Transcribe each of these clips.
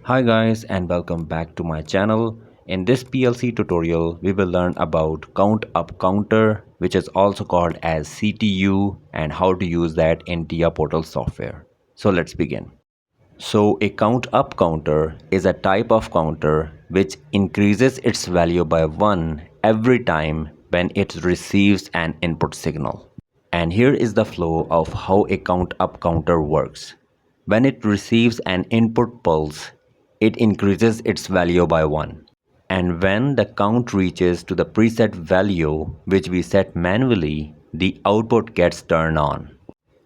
Hi guys and welcome back to my channel. In this PLC tutorial we will learn about count up counter, which is also called as CTU, and how to use that in TIA Portal software. So let's begin. So a count up counter is a type of counter which increases its value by 1 every time when it receives an input signal. And here is the flow of how a count up counter works. When it receives an input pulse, it increases its value by 1. And when the count reaches to the preset value which we set manually, the output gets turned on.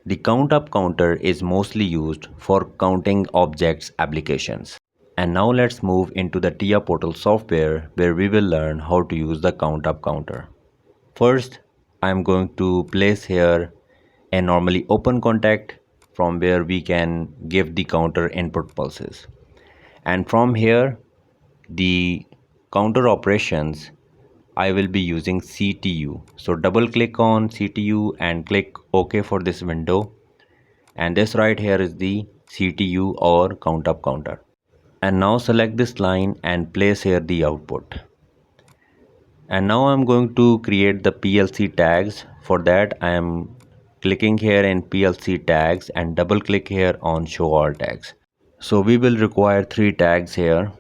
The count up counter is mostly used for counting objects applications. And now let's move into the TIA Portal software where we will learn how to use the count up counter. First, I am going to place here a normally open contact from where we can give the counter input pulses. And from here, the counter operations, I will be using CTU. So double click on CTU and click OK for this window. And this right here is the CTU or count up counter. And now select this line and place here the output. And now I'm going to create the PLC tags. For that I am clicking here in PLC tags and double click here on show all tags. So we will require 3 tags here.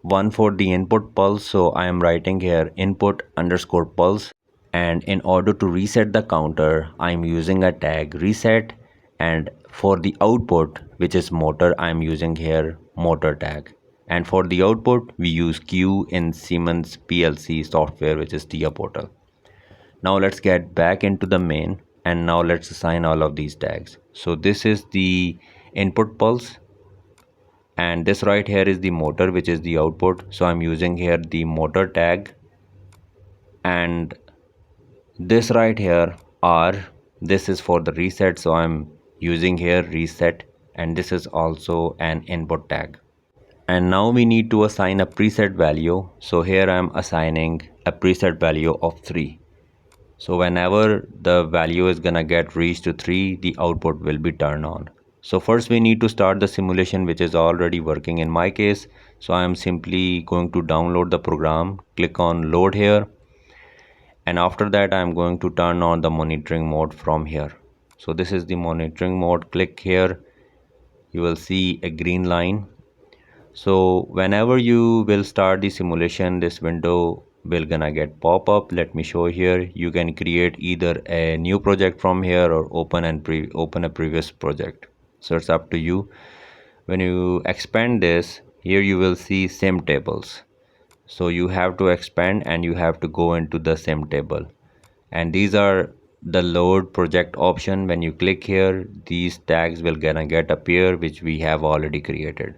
One for the input pulse, so I am writing here input underscore pulse, and in order to reset the counter I am using a tag reset, and for the output, which is motor, I am using here motor tag. And for the output we use Q in Siemens PLC software, which is TIA Portal. Now let's get back into the main and now let's assign all of these tags. So this is the input pulse and this right here is the motor, which is the output. So I'm using here the motor tag, and this right here R, this is for the reset, so I'm using here reset, and this is also an input tag. And now we need to assign a preset value. So here I'm assigning a preset value of 3. So whenever the value is gonna get reached to 3, the output will be turned on. So first we need to start the simulation, which is already working in my case. So I am simply going to download the program, click on load here, and after that I am going to turn on the monitoring mode from here. So this is the monitoring mode. Click here, you will see a green line. So whenever you will start the simulation, this window will gonna get pop up. Let me show here. You can create either a new project from here or open a previous project. So it's up to you. When you expand this, here you will see sim tables. So you have to expand and you have to go into the sim table. And these are the load project option. When you click here, these tags will gonna get appear, which we have already created.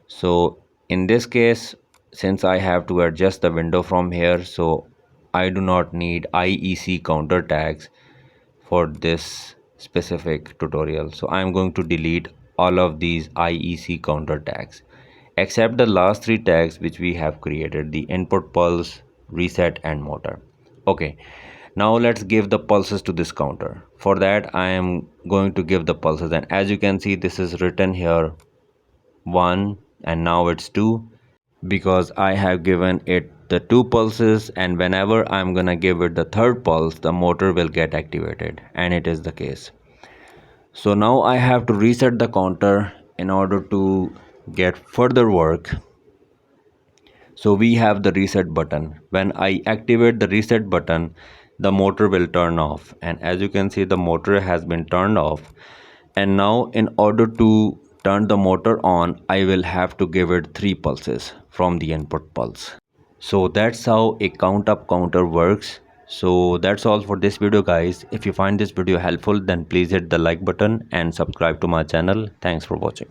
So in this case, since I have to adjust the window from here, so I do not need IEC counter tags for this specific tutorial. So I'm going to delete all of these IEC counter tags except the last 3 tags which we have created, the input pulse, reset and motor. Okay, now let's give the pulses to this counter. For that I am going to give the pulses, and as you can see this is written here 1 and now it's 2 because I have given it the 2 pulses, and whenever I'm gonna give it the 3rd pulse the motor will get activated, and it is the case. So now I have to reset the counter in order to get further work. So we have the reset button. When I activate the reset button, the motor will turn off, and as you can see the motor has been turned off. And now in order to turn the motor on, I will have to give it 3 pulses from the input pulse. So that's how a count up counter works. So that's all for this video guys. If you find this video helpful, then please hit the like button and subscribe to my channel. Thanks for watching.